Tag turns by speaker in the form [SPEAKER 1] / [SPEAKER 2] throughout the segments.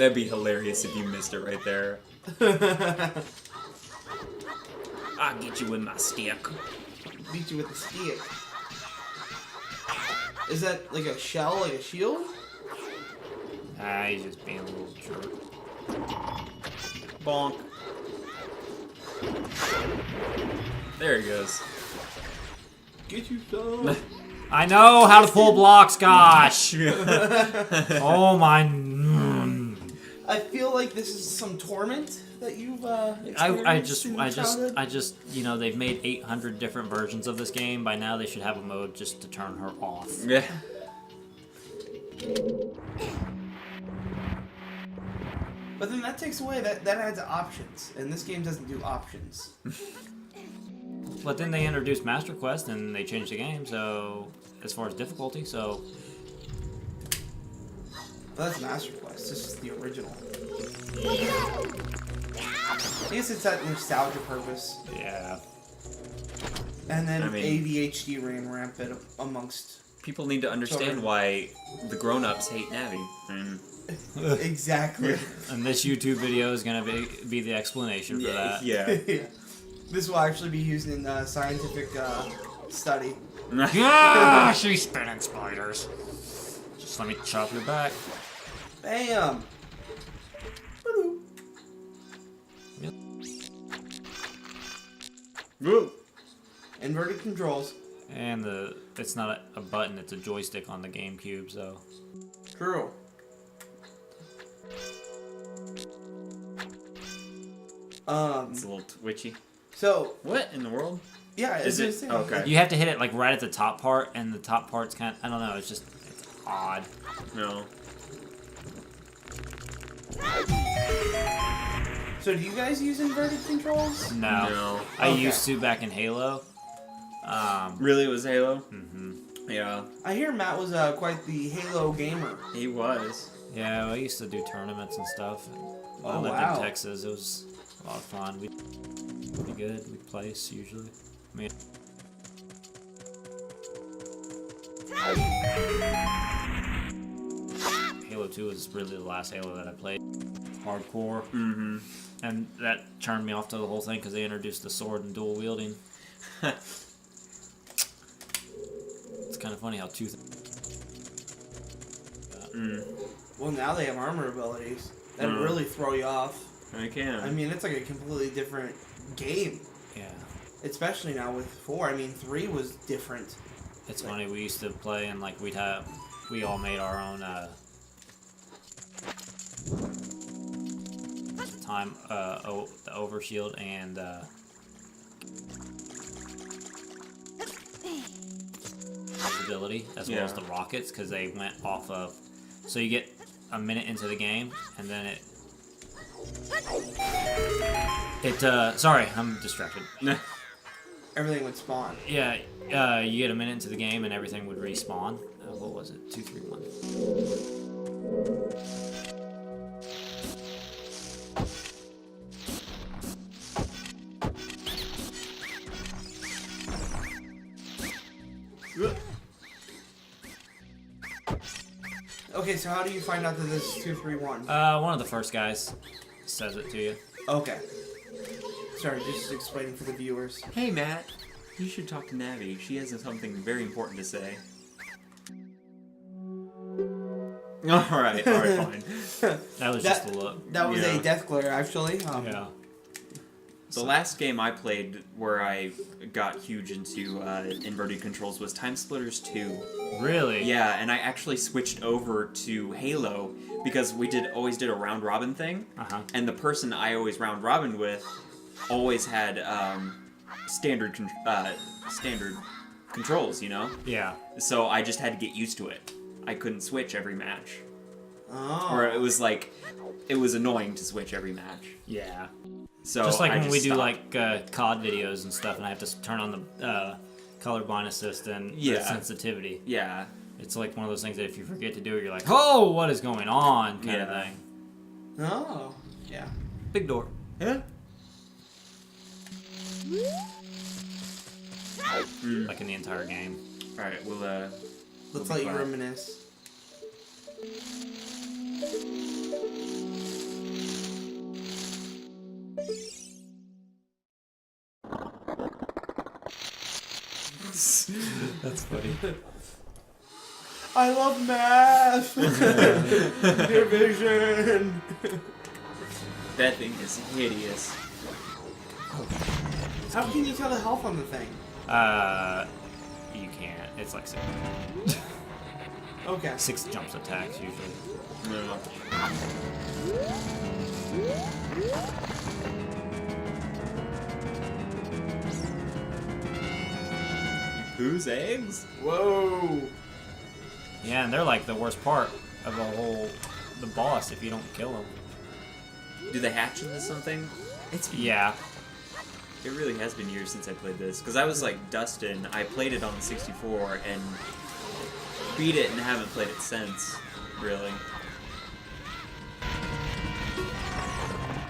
[SPEAKER 1] That'd be hilarious if you missed it right there. I'll get you with my stick.
[SPEAKER 2] Beat you with the stick. Is that like a shell, like a shield?
[SPEAKER 1] He's just being a little jerk. Bonk. There he goes.
[SPEAKER 2] Get you some.
[SPEAKER 3] I know how to pull blocks, gosh! Oh my...
[SPEAKER 2] I feel like this is some torment that you've
[SPEAKER 3] I
[SPEAKER 2] experienced.
[SPEAKER 3] just, you know, they've made 800 different versions of this game. By now they should have a mode just to turn her off.
[SPEAKER 1] Yeah.
[SPEAKER 2] But then that takes away, that adds options. And this game doesn't do options.
[SPEAKER 3] But then they introduced Master Quest and they changed the game, so... As far as difficulty, so...
[SPEAKER 2] But that's Master Quest. This is the original. I guess it's that nostalgia purpose.
[SPEAKER 3] Yeah.
[SPEAKER 2] And then
[SPEAKER 1] I mean,
[SPEAKER 2] ADHD ran rampant amongst...
[SPEAKER 1] People need to understand why the grown-ups hate Navi.
[SPEAKER 2] Exactly.
[SPEAKER 3] And this YouTube video is going to be the explanation for that.
[SPEAKER 1] Yeah.
[SPEAKER 2] Yeah. This will actually be used in scientific study.
[SPEAKER 3] Ah, she's spinning spiders. Just let me chop your back.
[SPEAKER 2] Bam!
[SPEAKER 3] Yep.
[SPEAKER 1] Woo.
[SPEAKER 2] Inverted controls.
[SPEAKER 3] And it's not a button, it's a joystick on the GameCube, so...
[SPEAKER 2] True.
[SPEAKER 1] It's a little twitchy.
[SPEAKER 2] So...
[SPEAKER 1] What in the world?
[SPEAKER 2] Yeah,
[SPEAKER 1] Is
[SPEAKER 2] it's
[SPEAKER 1] it? Okay.
[SPEAKER 3] You have to hit it like right at the top part, and the top part's kind of, I don't know, it's odd.
[SPEAKER 1] No.
[SPEAKER 2] So do you guys use inverted controls?
[SPEAKER 3] No. I
[SPEAKER 2] Okay.
[SPEAKER 3] used to back in Halo.
[SPEAKER 1] Really, it was Halo?
[SPEAKER 3] Mm-hmm.
[SPEAKER 1] Yeah.
[SPEAKER 2] I hear Matt was quite the Halo gamer.
[SPEAKER 1] He was.
[SPEAKER 3] Yeah, I used to do tournaments and stuff. When I
[SPEAKER 2] Oh,
[SPEAKER 3] lived
[SPEAKER 2] wow.
[SPEAKER 3] in Texas, it was a lot of fun. We'd be good, we'd place usually. I mean, Halo 2 was really the last Halo that I played. Hardcore.
[SPEAKER 1] Mm-hmm.
[SPEAKER 3] And that turned me off to the whole thing because they introduced the sword and dual wielding. It's kind of funny how two...
[SPEAKER 2] Well, now they have armor abilities that really throw you off.
[SPEAKER 1] I can.
[SPEAKER 2] I mean, it's like a completely different game.
[SPEAKER 3] Yeah.
[SPEAKER 2] Especially now with 4. I mean, 3 was different.
[SPEAKER 3] It's funny, we used to play and like we all made our own the overshield and ability as well as the rockets because they went off of, so you get a minute into the game and then sorry, I'm distracted.
[SPEAKER 2] Everything would spawn.
[SPEAKER 3] Yeah, you get a minute into the game and everything would respawn. What was it? 2, 3, 1.
[SPEAKER 2] Okay, so how do you find out that this is 2, 3, 1?
[SPEAKER 3] One of the first guys says it to you.
[SPEAKER 2] Okay. Sorry, just explaining for the viewers.
[SPEAKER 1] Hey, Matt. You should talk to Navi. She has something very important to say. Alright, fine.
[SPEAKER 3] That was just a look.
[SPEAKER 2] That was a death glare, actually.
[SPEAKER 3] Yeah.
[SPEAKER 1] The last game I played where I got huge into inverted controls was Time Splitters 2.
[SPEAKER 3] Really?
[SPEAKER 1] Yeah, and I actually switched over to Halo because we always did a round robin thing, and the person I always round robin with always had standard controls, you know?
[SPEAKER 3] Yeah.
[SPEAKER 1] So I just had to get used to it. I couldn't switch every match.
[SPEAKER 2] Oh.
[SPEAKER 1] Or it was like, it was annoying to switch every match.
[SPEAKER 3] Yeah.
[SPEAKER 1] So
[SPEAKER 3] just like
[SPEAKER 1] I
[SPEAKER 3] when we do
[SPEAKER 1] stopped.
[SPEAKER 3] like COD videos and stuff, and I have to turn on the colorblind assist and the sensitivity.
[SPEAKER 1] Yeah.
[SPEAKER 3] It's like one of those things that if you forget to do it, you're like, oh, what is going on, kind of thing.
[SPEAKER 2] Oh. Yeah.
[SPEAKER 3] Big door.
[SPEAKER 1] Yeah.
[SPEAKER 3] Like in the entire game.
[SPEAKER 1] All right, we'll
[SPEAKER 2] Let's let you reminisce.
[SPEAKER 3] That's funny.
[SPEAKER 2] I love math. Division.
[SPEAKER 1] That thing is hideous.
[SPEAKER 2] How can you tell the health on the thing?
[SPEAKER 3] You can't. It's like 6.
[SPEAKER 2] Okay.
[SPEAKER 3] 6 jumps attacks usually.
[SPEAKER 1] No. Whose eggs?
[SPEAKER 2] Whoa.
[SPEAKER 3] Yeah, and they're like the worst part of the boss if you don't kill them.
[SPEAKER 1] Do they hatch into something?
[SPEAKER 3] Yeah.
[SPEAKER 1] It really has been years since I played this. Because I was like Dustin. I played it on the 64 and beat it and haven't played it since. Really.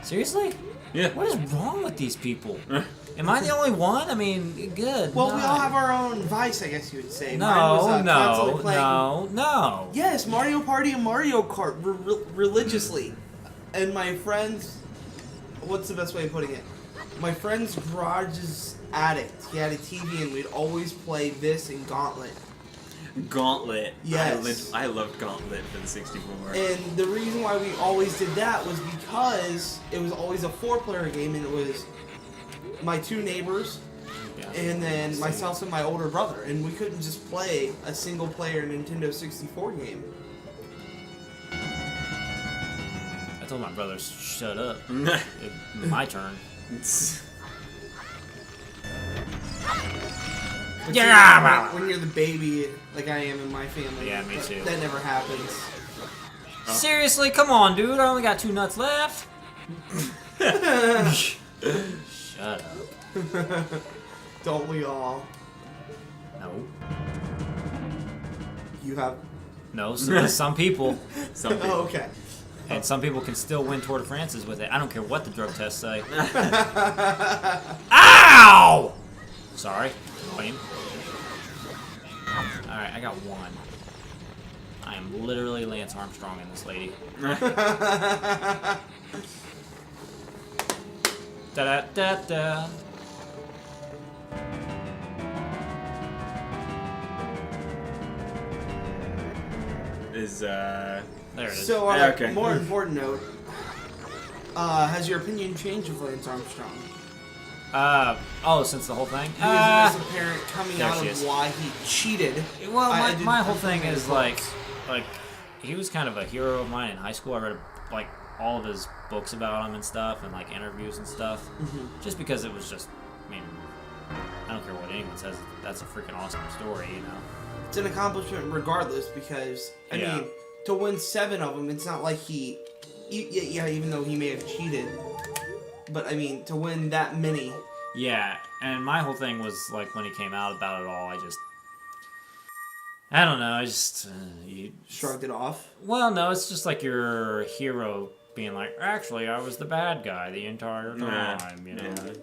[SPEAKER 3] Seriously?
[SPEAKER 1] Yeah.
[SPEAKER 3] What is wrong with these people? Am I the only one? I mean, good.
[SPEAKER 2] Well,
[SPEAKER 3] no.
[SPEAKER 2] we all have our own vice, I guess you would say. Mine was, constantly playing,
[SPEAKER 3] no.
[SPEAKER 2] Yes, Mario Party and Mario Kart religiously. And my friends... What's the best way of putting it? My friend's garage's attic. He had a TV and we'd always play this and Gauntlet.
[SPEAKER 1] Gauntlet.
[SPEAKER 2] Yes.
[SPEAKER 1] I loved Gauntlet for the 64.
[SPEAKER 2] And the reason why we always did that was because it was always a 4-player game, and it was my 2 neighbors, and then myself and my older brother, and we couldn't just play a single-player Nintendo 64 game.
[SPEAKER 3] I told my brother, shut up. My turn.
[SPEAKER 2] When you're the baby, like I am in my family.
[SPEAKER 3] Yeah, me too.
[SPEAKER 2] That never happens.
[SPEAKER 3] Seriously? Come on, dude. I only got 2 nuts left. Shut up.
[SPEAKER 2] Don't we all?
[SPEAKER 3] No.
[SPEAKER 2] You have...
[SPEAKER 3] No, some people.
[SPEAKER 1] Some people.
[SPEAKER 2] Oh, okay.
[SPEAKER 3] And some people can still win Tour de France's with it. I don't care what the drug tests say. Ow! Sorry. Clean. Alright, I got 1. I am literally Lance Armstrong in this lady. Da-da-da-da. There it is.
[SPEAKER 2] So, on
[SPEAKER 1] Okay.
[SPEAKER 2] a more important note, has your opinion changed of Lance Armstrong?
[SPEAKER 3] Since the whole thing?
[SPEAKER 2] Because there's a parent coming
[SPEAKER 3] there
[SPEAKER 2] out
[SPEAKER 3] she
[SPEAKER 2] of
[SPEAKER 3] is.
[SPEAKER 2] why he cheated.
[SPEAKER 3] Well,
[SPEAKER 2] I didn't-
[SPEAKER 3] my whole thing
[SPEAKER 2] I
[SPEAKER 3] is
[SPEAKER 2] didn't-
[SPEAKER 3] like he was kind of a hero of mine in high school. I read like all of his books about him and stuff, and like interviews and stuff. Just because it was just, I mean, I don't care what anyone says. That's a freaking awesome story, you know.
[SPEAKER 2] It's an accomplishment regardless, because I mean, to win 7 of them, it's not like even though he may have cheated, but I mean, to win that many.
[SPEAKER 3] Yeah, and my whole thing was like when he came out about it all, I don't know, you
[SPEAKER 2] Shrugged it off.
[SPEAKER 3] Well, no, it's just like your hero being like, actually, I was the bad guy the entire time, you know.
[SPEAKER 1] Yeah.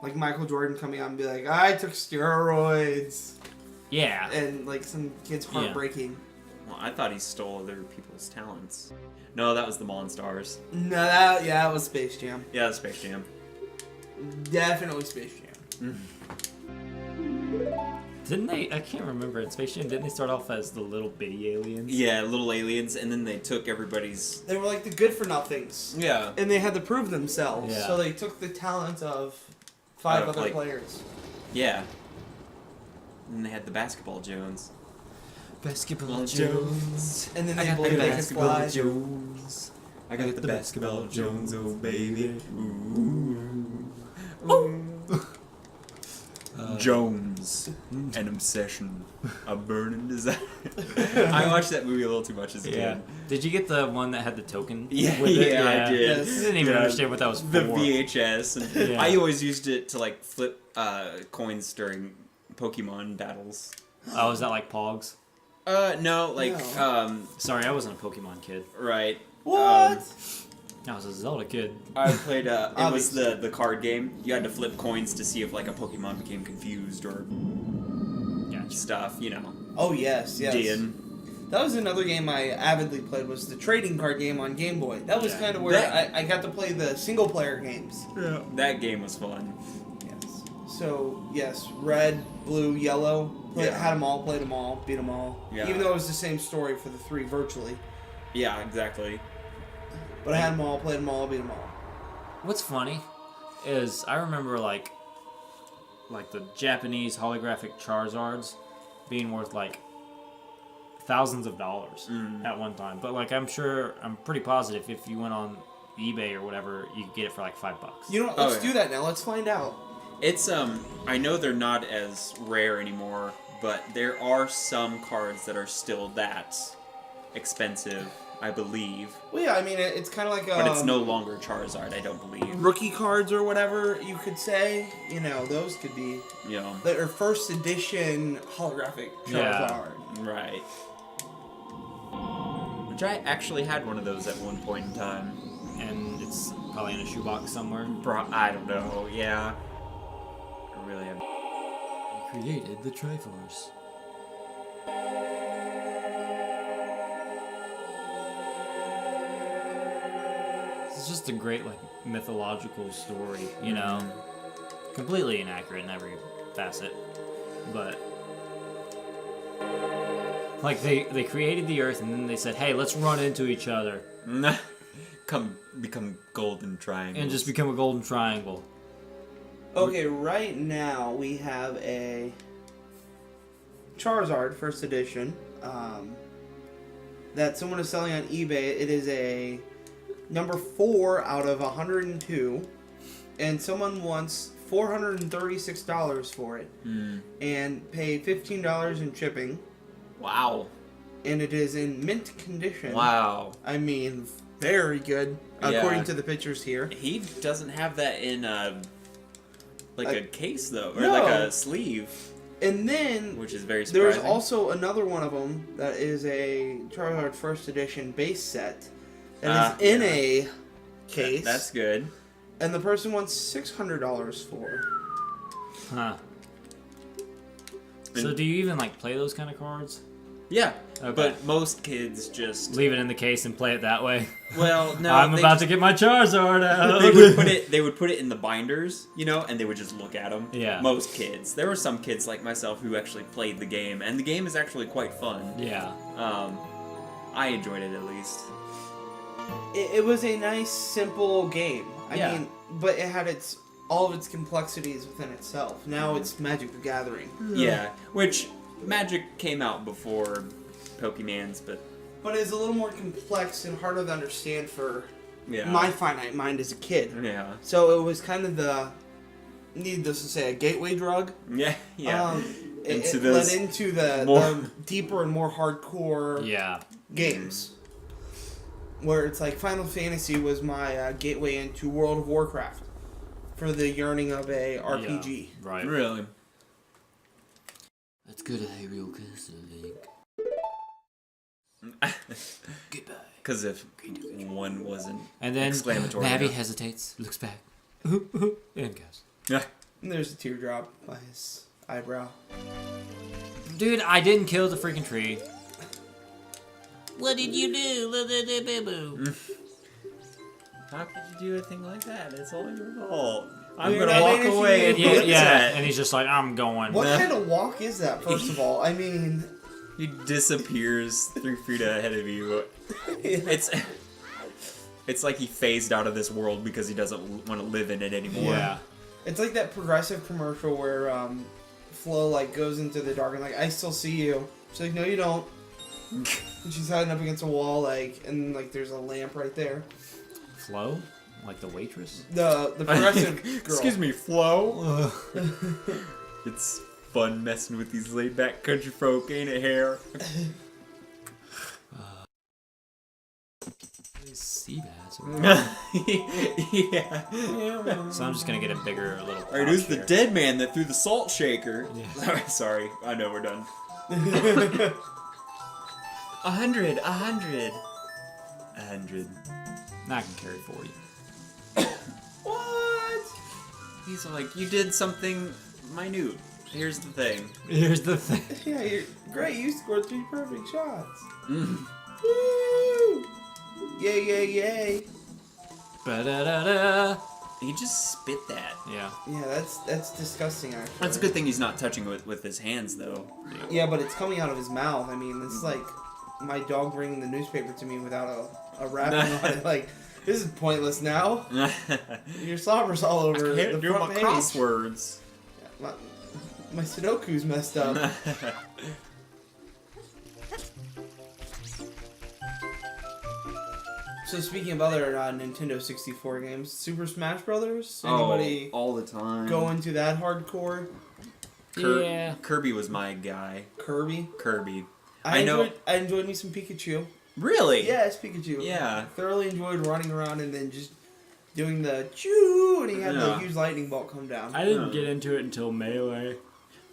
[SPEAKER 2] Like Michael Jordan coming out and be like, I took steroids.
[SPEAKER 3] Yeah.
[SPEAKER 2] And like some kid's heartbreaking.
[SPEAKER 1] Well, I thought he stole other people's talents. No, that was the Monstars.
[SPEAKER 2] No, that was Space Jam.
[SPEAKER 1] Yeah, that's Space Jam.
[SPEAKER 2] Definitely Space Jam.
[SPEAKER 3] Didn't they? I can't remember in Space Jam. Didn't they start off as the little bitty aliens?
[SPEAKER 1] Yeah, little aliens, and then they took everybody's...
[SPEAKER 2] They were like the good for nothings.
[SPEAKER 1] Yeah.
[SPEAKER 2] And they had to prove themselves.
[SPEAKER 3] Yeah.
[SPEAKER 2] So they took the talent of 5 other
[SPEAKER 1] like-
[SPEAKER 2] players.
[SPEAKER 1] Yeah. And they had the Basketball Jones.
[SPEAKER 3] Basketball
[SPEAKER 1] Jones.
[SPEAKER 2] And then
[SPEAKER 1] I
[SPEAKER 2] they
[SPEAKER 1] got the
[SPEAKER 2] believed they could
[SPEAKER 1] Basketball
[SPEAKER 2] fly.
[SPEAKER 1] Jones. I got the Basketball Jones, oh baby. Jones, an obsession, a burning desire. I watched that movie a little too much as a kid.
[SPEAKER 3] Did you get the one that had the token?
[SPEAKER 1] Yeah,
[SPEAKER 3] with it?
[SPEAKER 1] yeah, I did.
[SPEAKER 2] Yes.
[SPEAKER 3] I didn't even understand what that was for.
[SPEAKER 1] The VHS. And
[SPEAKER 3] Yeah.
[SPEAKER 1] I always used it to like flip coins during Pokemon battles.
[SPEAKER 3] Oh, is that like Pogs?
[SPEAKER 1] No, like
[SPEAKER 2] No.
[SPEAKER 3] Sorry, I wasn't a Pokemon kid.
[SPEAKER 1] right.
[SPEAKER 2] What?
[SPEAKER 3] I was a Zelda kid.
[SPEAKER 1] I played. It was the card game. You had to flip coins to see if like a Pokemon became confused or
[SPEAKER 3] Gotcha.
[SPEAKER 1] stuff. You know.
[SPEAKER 2] Oh, yes.
[SPEAKER 1] Did.
[SPEAKER 2] That was another game I avidly played, was the trading card game on Game Boy. That was
[SPEAKER 3] Yeah.
[SPEAKER 2] kind of where I got to play the single-player games.
[SPEAKER 1] Yeah. That game was fun.
[SPEAKER 2] Yes. So, yes, red, blue, yellow. Had them all, played them all, beat them all.
[SPEAKER 1] Yeah.
[SPEAKER 2] Even though it was the same story for the 3 virtually.
[SPEAKER 1] Yeah, exactly.
[SPEAKER 2] But I had them all, played them all, beat them all.
[SPEAKER 3] What's funny is I remember like the Japanese holographic Charizards being worth like thousands of dollars at one time. But like I'm pretty positive if you went on eBay or whatever, you could get it for like $5.
[SPEAKER 2] You know what? Let's do that now. Let's find out.
[SPEAKER 1] It's I know they're not as rare anymore, but there are some cards that are still that expensive, I believe.
[SPEAKER 2] Well, yeah, I mean, it's kind of like
[SPEAKER 1] but it's no longer Charizard, I don't believe.
[SPEAKER 2] Rookie cards or whatever you could say. You know, those could be.
[SPEAKER 1] Yeah.
[SPEAKER 2] That are first edition holographic Charizard.
[SPEAKER 1] Yeah, right. Which I actually had one of those at one point in time.
[SPEAKER 3] And it's probably in a shoebox somewhere.
[SPEAKER 1] I don't know, yeah. I really have.
[SPEAKER 3] He created the Triforce. It's just a great, like, mythological story, you know? Completely inaccurate in every facet. But, like, they created the Earth and then they said, hey, let's run into each other.
[SPEAKER 1] Become golden triangles.
[SPEAKER 3] And just become a golden triangle.
[SPEAKER 2] Okay, right now we have a Charizard first edition that someone is selling on eBay. It is a number 4 out of 102, and someone wants $436 for it, and pay $15 in shipping.
[SPEAKER 1] Wow.
[SPEAKER 2] And it is in mint condition.
[SPEAKER 1] Wow.
[SPEAKER 2] I mean, very good, according to the pictures here.
[SPEAKER 1] He doesn't have that in a case, though, or
[SPEAKER 2] no.
[SPEAKER 1] like a sleeve.
[SPEAKER 2] And then,
[SPEAKER 1] which is very surprising.
[SPEAKER 2] There's also another one of them that is a Charizard First Edition base set that is in a case.
[SPEAKER 1] That's good.
[SPEAKER 2] And the person wants $600 for.
[SPEAKER 3] Huh. So do you even like play those kind of cards?
[SPEAKER 1] Yeah,
[SPEAKER 3] okay.
[SPEAKER 1] But most kids just
[SPEAKER 3] leave it in the case and play it that way.
[SPEAKER 1] Well, no,
[SPEAKER 3] I'm about to get my Charizard out.
[SPEAKER 1] They would put it in the binders, you know, and they would just look at them.
[SPEAKER 3] Yeah.
[SPEAKER 1] Most kids. There were some kids like myself who actually played the game, and the game is actually quite fun.
[SPEAKER 3] Yeah.
[SPEAKER 1] I enjoyed it at least.
[SPEAKER 2] It was a nice, simple game. I mean, but it had all of its complexities within itself. Now it's Magic the Gathering.
[SPEAKER 1] Yeah, which Magic came out before Pokemon's, but
[SPEAKER 2] it's a little more complex and harder to understand for
[SPEAKER 1] Yeah.
[SPEAKER 2] my finite mind as a kid.
[SPEAKER 1] Yeah.
[SPEAKER 2] So it was kind of the, needless to say, a gateway drug.
[SPEAKER 1] Yeah, yeah.
[SPEAKER 2] It led into the deeper and more hardcore games. Where it's like Final Fantasy was my gateway into World of Warcraft for the yearning of a RPG.
[SPEAKER 3] Yeah, right.
[SPEAKER 1] Really?
[SPEAKER 3] Let's go to Hyrule Castle, Link. Goodbye.
[SPEAKER 1] Because if one wasn't
[SPEAKER 3] and then
[SPEAKER 1] exclamatory.
[SPEAKER 3] Navi hesitates, looks back, and goes.
[SPEAKER 1] Yeah.
[SPEAKER 2] And there's a teardrop by his eyebrow.
[SPEAKER 3] Dude, I didn't kill the freaking tree.
[SPEAKER 4] What did you do?
[SPEAKER 1] How could you do a thing like that? It's all your fault. I'm
[SPEAKER 2] Dude,
[SPEAKER 1] gonna walk away and get that.
[SPEAKER 3] And he's just like, I'm going.
[SPEAKER 2] What kind of walk is that, first of all? I mean...
[SPEAKER 1] He disappears 3 feet ahead of you. It's like he phased out of this world because he doesn't want to live in it anymore.
[SPEAKER 3] Yeah.
[SPEAKER 2] It's like that Progressive commercial where Flo like goes into the dark and like, I still see you. She's like, no you don't. And she's hiding up against a wall, like, and like there's a lamp right there.
[SPEAKER 3] Flo? Like the waitress?
[SPEAKER 2] The Progressive girl.
[SPEAKER 1] Excuse me, Flo? It's fun messing with these laid back country folk, ain't it, Hair?
[SPEAKER 3] Sea bass.
[SPEAKER 1] Yeah.
[SPEAKER 3] So I'm just gonna get a bigger little.
[SPEAKER 1] Alright, who's the dead man that threw the salt shaker? Yeah. Sorry, I know we're done. 100.
[SPEAKER 3] I can carry 40.
[SPEAKER 2] What?
[SPEAKER 1] He's like, you did something minute. Here's the thing.
[SPEAKER 2] Yeah, you're great. You scored 3 perfect shots.
[SPEAKER 1] Mm.
[SPEAKER 2] Woo! Yay, yay, yay.
[SPEAKER 3] Ba-da-da-da.
[SPEAKER 1] He just spit that.
[SPEAKER 3] Yeah.
[SPEAKER 2] Yeah, that's disgusting, actually.
[SPEAKER 1] That's a good thing he's not touching it with his hands, though.
[SPEAKER 2] Yeah, but it's coming out of his mouth. I mean, it's like my dog bringing the newspaper to me without a wrapping on it. Like, this is pointless now. Your slobber's all over
[SPEAKER 1] I can't
[SPEAKER 2] the
[SPEAKER 1] do
[SPEAKER 2] front
[SPEAKER 1] my
[SPEAKER 2] page.
[SPEAKER 1] crosswords.
[SPEAKER 2] My Sudoku's messed up. So speaking of other Nintendo 64 games, Super Smash Brothers. Anybody
[SPEAKER 1] all the time.
[SPEAKER 2] go into that hardcore?
[SPEAKER 3] Yeah.
[SPEAKER 1] Kirby was my guy.
[SPEAKER 2] Kirby.
[SPEAKER 1] I
[SPEAKER 2] enjoyed me some Pikachu.
[SPEAKER 1] Really?
[SPEAKER 2] Yeah, it's Pikachu.
[SPEAKER 1] Yeah.
[SPEAKER 2] Thoroughly enjoyed running around and then just doing the choo, and he had the
[SPEAKER 1] Yeah.
[SPEAKER 2] huge lightning bolt come down.
[SPEAKER 3] I didn't get into it until Melee.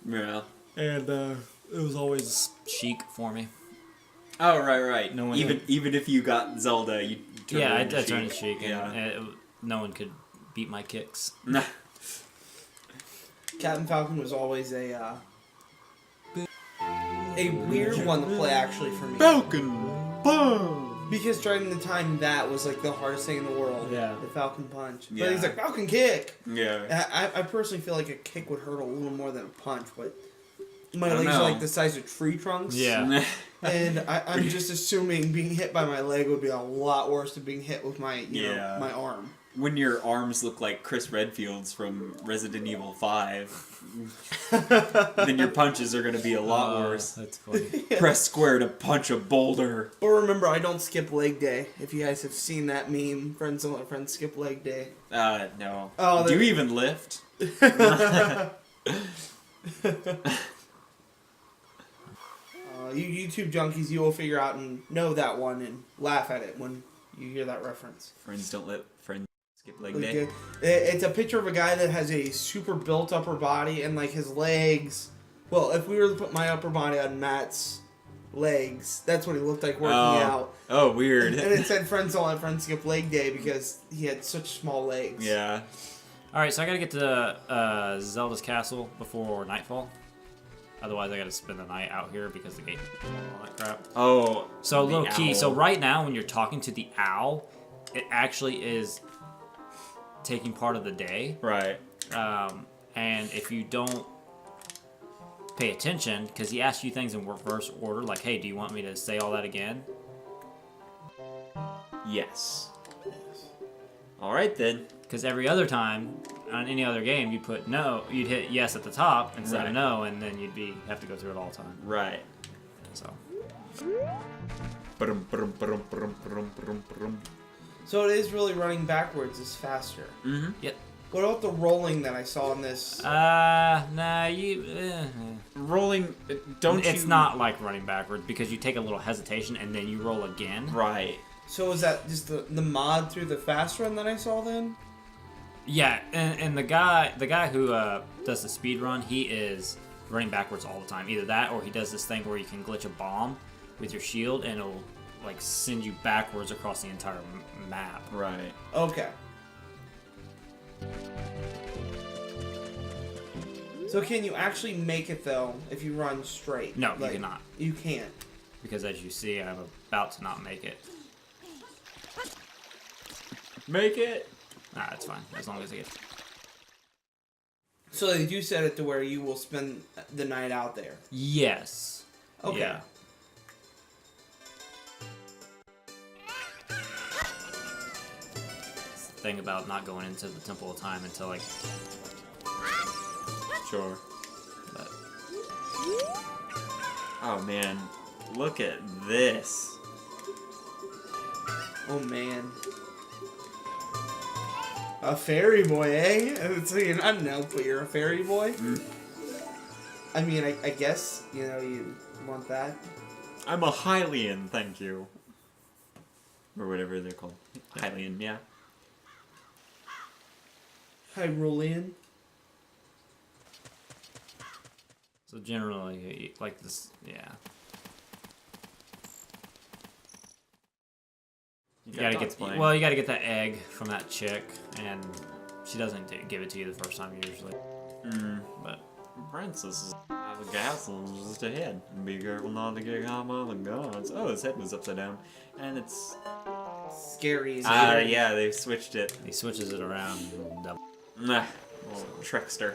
[SPEAKER 1] Yeah.
[SPEAKER 3] And it was always Sheik for me.
[SPEAKER 1] Oh, right.
[SPEAKER 3] No one
[SPEAKER 1] even if you got Zelda, you turned
[SPEAKER 3] Yeah, I
[SPEAKER 1] into
[SPEAKER 3] turned into Sheik,
[SPEAKER 1] Yeah.
[SPEAKER 3] and no one could beat my kicks.
[SPEAKER 2] Captain Falcon was always a weird one to play, actually, for me.
[SPEAKER 1] Falcon Punch.
[SPEAKER 2] Because during the time, that was like the hardest thing in the world.
[SPEAKER 3] Yeah.
[SPEAKER 2] The Falcon Punch. But
[SPEAKER 1] Yeah.
[SPEAKER 2] he's like, Falcon Kick!
[SPEAKER 1] Yeah.
[SPEAKER 2] I personally feel like a kick would hurt a little more than a punch, but my
[SPEAKER 1] I don't
[SPEAKER 2] legs are
[SPEAKER 1] know.
[SPEAKER 2] like the size of tree trunks.
[SPEAKER 3] Yeah.
[SPEAKER 2] And I'm just assuming being hit by my leg would be a lot worse than being hit with my,
[SPEAKER 1] Yeah.
[SPEAKER 2] my arm.
[SPEAKER 1] When your arms look like Chris Redfield's from Resident Evil 5, then your punches are going to be a lot worse.
[SPEAKER 3] That's funny.
[SPEAKER 1] Press square to punch a boulder.
[SPEAKER 2] Or remember, I don't skip leg day. If you guys have seen that meme, friends don't let friends skip leg day.
[SPEAKER 1] No.
[SPEAKER 2] Oh,
[SPEAKER 1] Do you even lift?
[SPEAKER 2] You YouTube junkies, you will figure out and know that one and laugh at it when you hear that reference.
[SPEAKER 1] Friends don't let friends skip leg
[SPEAKER 2] Like,
[SPEAKER 1] day.
[SPEAKER 2] it's a picture of a guy that has a super built upper body and like his legs. Well, if we were to put my upper body on Matt's legs, that's what he looked like working out.
[SPEAKER 1] Oh, weird.
[SPEAKER 2] And it said friends don't let friends skip leg day because he had such small legs.
[SPEAKER 1] Yeah.
[SPEAKER 3] Alright, so I gotta get to Zelda's castle before nightfall. Otherwise, I gotta spend the night out here because the gate and all that crap.
[SPEAKER 1] Oh.
[SPEAKER 3] So,
[SPEAKER 1] the
[SPEAKER 3] little key.
[SPEAKER 1] owl.
[SPEAKER 3] So, right now, when you're talking to the owl, it actually is taking part of the day.
[SPEAKER 1] Right.
[SPEAKER 3] And if you don't pay attention, because he asks you things in reverse order, like, hey, do you want me to say all that again?
[SPEAKER 1] Yes. Alright then.
[SPEAKER 3] Because every other time, on any other game, you put no, you'd hit yes at the top instead
[SPEAKER 1] Right.
[SPEAKER 3] of no, and then you'd have to go through it all the time.
[SPEAKER 1] Right.
[SPEAKER 3] So,
[SPEAKER 2] So it is really running backwards is faster.
[SPEAKER 1] Mm-hmm.
[SPEAKER 3] yep.
[SPEAKER 2] What about the rolling that I saw in this?
[SPEAKER 3] Nah, you.
[SPEAKER 1] Rolling. Don't you?
[SPEAKER 3] It's not like running backwards because you take a little hesitation and then you roll again.
[SPEAKER 1] Right.
[SPEAKER 2] So is that just the mod through the fast run that I saw then?
[SPEAKER 3] Yeah, and the guy who does the speed run, he is running backwards all the time. Either that or he does this thing where you can glitch a bomb with your shield and it'll like send you backwards across the entire map.
[SPEAKER 1] Right.
[SPEAKER 2] Okay. So can you actually make it though if you run straight?
[SPEAKER 3] No, you cannot.
[SPEAKER 2] You can't.
[SPEAKER 3] Because as you see, I'm about to not make it.
[SPEAKER 1] Make it.
[SPEAKER 3] Nah, it's fine. As long as I get...
[SPEAKER 2] So they do set it to where you will spend the night out there.
[SPEAKER 3] Yes.
[SPEAKER 2] Okay.
[SPEAKER 3] Yeah. It's the thing about not going into the Temple of Time until like...
[SPEAKER 1] Sure.
[SPEAKER 3] But,
[SPEAKER 1] Oh man. Look at this.
[SPEAKER 2] Oh man. A fairy boy, eh? So you're not an elf, but you're a fairy boy?
[SPEAKER 1] Mm.
[SPEAKER 2] I mean, I guess, you want that.
[SPEAKER 1] I'm a Hylian, thank you. Or whatever they're called. Hylian, yeah.
[SPEAKER 2] Hyrulean.
[SPEAKER 3] so generally, like this, yeah. You gotta
[SPEAKER 1] dogs
[SPEAKER 3] get
[SPEAKER 1] playing.
[SPEAKER 3] well. You gotta get that egg from that chick, and she doesn't give it to you the first time usually. But
[SPEAKER 1] Princess is the castle is just ahead. Be careful not to get caught by the gods. Oh, his head was upside down. And it's
[SPEAKER 2] scary.
[SPEAKER 1] Yeah, they switched it.
[SPEAKER 3] He switches it around. Little devil.
[SPEAKER 1] Nah, little trickster.